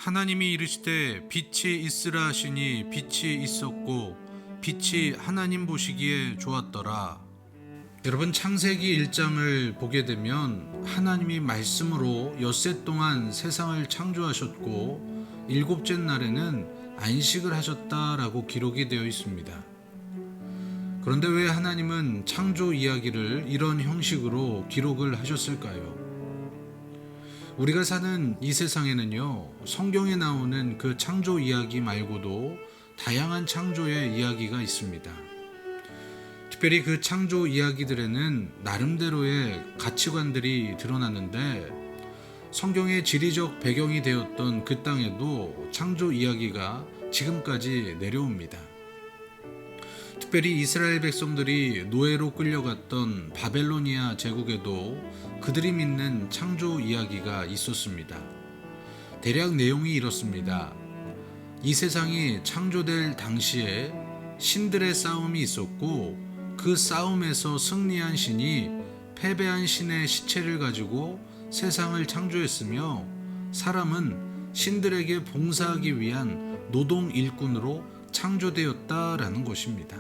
하나님이 이르시되 빛이 있으라 하시니 빛이 있었고 빛이 하나님 보시기에 좋았더라. 여러분, 창세기 1장을 보게 되면 하나님이 말씀으로 엿새 동안 세상을 창조하셨고 일곱째 날에는 안식을 하셨다라고 기록이 되어 있습니다. 그런데 왜 하나님은 창조 이야기를 이런 형식으로 기록을 하셨을까요? 우리가 사는 이 세상에는요, 성경에 나오는 그 창조 이야기 말고도 다양한 창조의 이야기가 있습니다. 특별히 그 창조 이야기들에는 나름대로의 가치관들이 드러나는데, 성경의 지리적 배경이 되었던 그 땅에도 창조 이야기가 지금까지 내려옵니다. 특별히 이스라엘 백성들이 노예로 끌려갔던 바벨로니아 제국에도 그들이 믿는 창조 이야기가 있었습니다. 대략 내용이 이렇습니다. 이 세상이 창조될 당시에 신들의 싸움이 있었고, 그 싸움에서 승리한 신이 패배한 신의 시체를 가지고 세상을 창조했으며, 사람은 신들에게 봉사하기 위한 노동 일꾼으로 창조되었다라는 것입니다.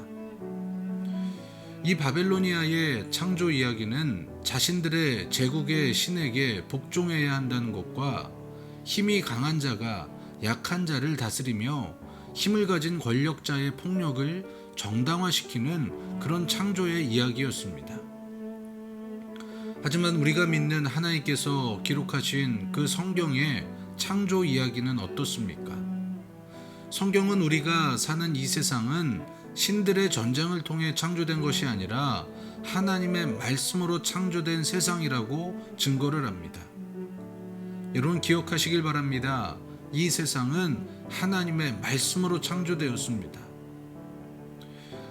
이 바벨로니아의 창조 이야기는 자신들의 제국의 신에게 복종해야 한다는 것과 힘이 강한 자가 약한 자를 다스리며 힘을 가진 권력자의 폭력을 정당화시키는 그런 창조의 이야기였습니다. 하지만 우리가 믿는 하나님께서 기록하신 그 성경의 창조 이야기는 어떻습니까? 성경은 우리가 사는 이 세상은 신들의 전쟁을 통해 창조된 것이 아니라 하나님의 말씀으로 창조된 세상이라고 증거를 합니다. 여러분, 기억하시길 바랍니다. 이 세상은 하나님의 말씀으로 창조되었습니다.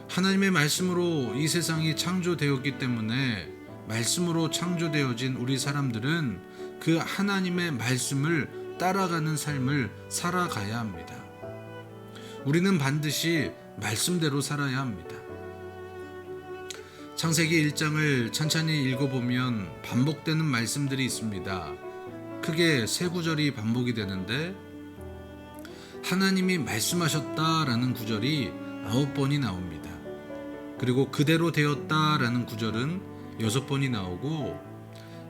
하나님의 말씀으로 이 세상이 창조되었기 때문에 말씀으로 창조되어진 우리 사람들은 그 하나님의 말씀을 따라가는 삶을 살아가야 합니다. 우리는 반드시 말씀대로 살아야 합니다. 창세기 1장을 찬찬히 읽어보면 반복되는 말씀들이 있습니다. 크게 세 구절이 반복이 되는데, 하나님이 말씀하셨다라는 구절이 9번이 나옵니다. 그리고 그대로 되었다라는 구절은 6번이 나오고,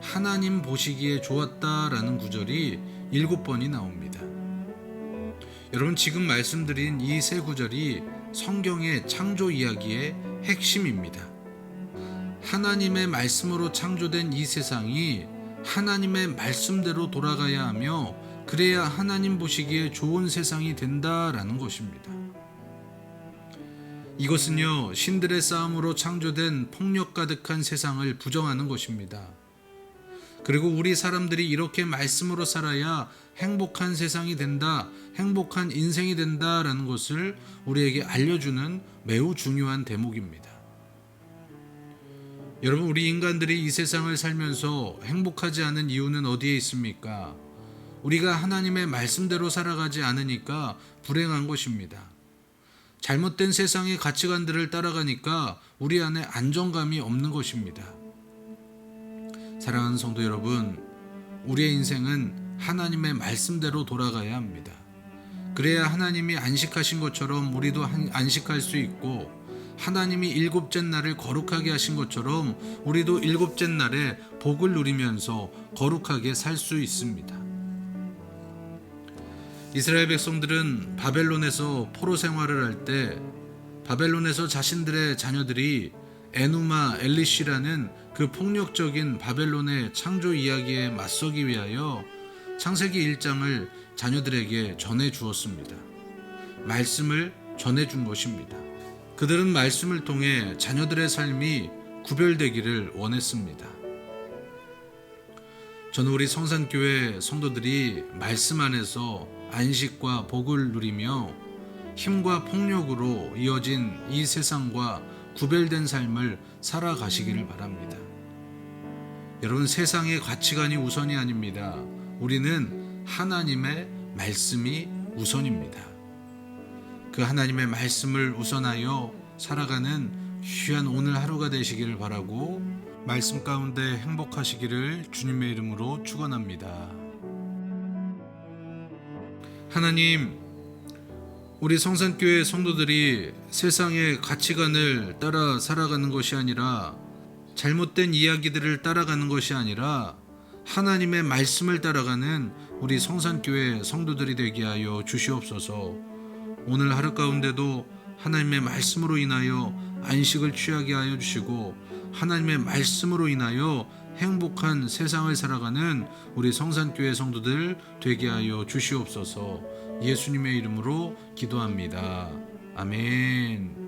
하나님 보시기에 좋았다라는 구절이 7번이 나옵니다. 여러분, 지금 말씀드린 이 세 구절이 성경의 창조 이야기의 핵심입니다. 하나님의 말씀으로 창조된 이 세상이 하나님의 말씀대로 돌아가야 하며, 그래야 하나님 보시기에 좋은 세상이 된다라는 것입니다. 이것은요, 신들의 싸움으로 창조된 폭력 가득한 세상을 부정하는 것입니다. 그리고 우리 사람들이 이렇게 말씀으로 살아야 행복한 세상이 된다, 행복한 인생이 된다라는 것을 우리에게 알려주는 매우 중요한 대목입니다. 여러분, 우리 인간들이 이 세상을 살면서 행복하지 않은 이유는 어디에 있습니까? 우리가 하나님의 말씀대로 살아가지 않으니까 불행한 것입니다. 잘못된 세상의 가치관들을 따라가니까 우리 안에 안정감이 없는 것입니다. 사랑하는 성도 여러분, 우리의 인생은 하나님의 말씀대로 돌아가야 합니다. 그래야 하나님이 안식하신 것처럼 우리도 안식할 수 있고, 하나님이 7째 날을 거룩하게 하신 것처럼 우리도 7째 날에 복을 누리면서 거룩하게 살 수 있습니다. 이스라엘 백성들은 바벨론에서 포로 생활을 할 때, 바벨론에서 자신들의 자녀들이 에누마 엘리시라는 그 폭력적인 바벨론의 창조 이야기에 맞서기 위하여 창세기 1장을 자녀들에게 전해 주었습니다. 말씀을 전해 준 것입니다. 그들은 말씀을 통해 자녀들의 삶이 구별되기를 원했습니다. 저는 우리 성산교회 성도들이 말씀 안에서 안식과 복을 누리며 힘과 폭력으로 이어진 이 세상과 구별된 삶을 살아가시기를 바랍니다. 여러분, 세상의 가치관이 우선이 아닙니다. 우리는 하나님의 말씀이 우선입니다. 그 하나님의 말씀을 우선하여 살아가는 귀한 오늘 하루가 되시기를 바라고, 말씀 가운데 행복하시기를 주님의 이름으로 축원합니다. 하나님, 우리 성산교회 성도들이 세상의 가치관을 따라 살아가는 것이 아니라, 잘못된 이야기들을 따라가는 것이 아니라 하나님의 말씀을 따라가는 우리 성산교회 성도들이 되게 하여 주시옵소서. 오늘 하루 가운데도 하나님의 말씀으로 인하여 안식을 취하게 하여 주시고, 하나님의 말씀으로 인하여 행복한 세상을 살아가는 우리 성산교회 성도들 되게 하여 주시옵소서. 예수님의 이름으로 기도합니다. 아멘.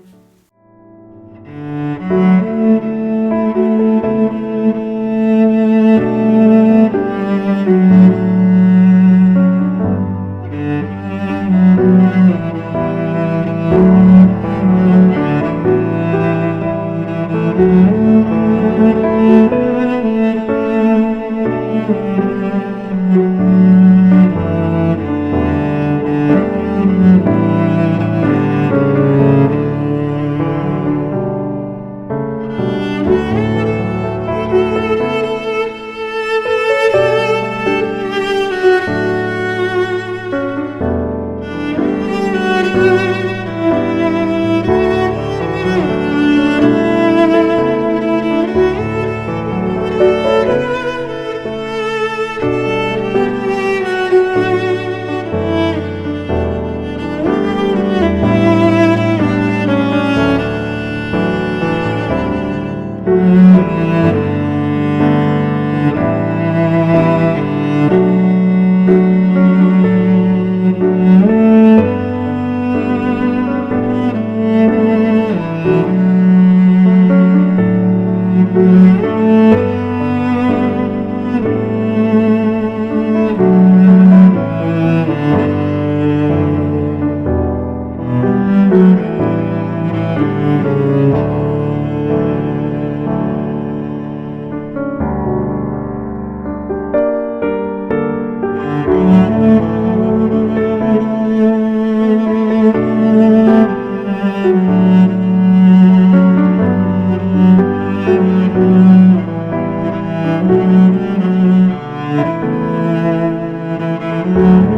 Thank you.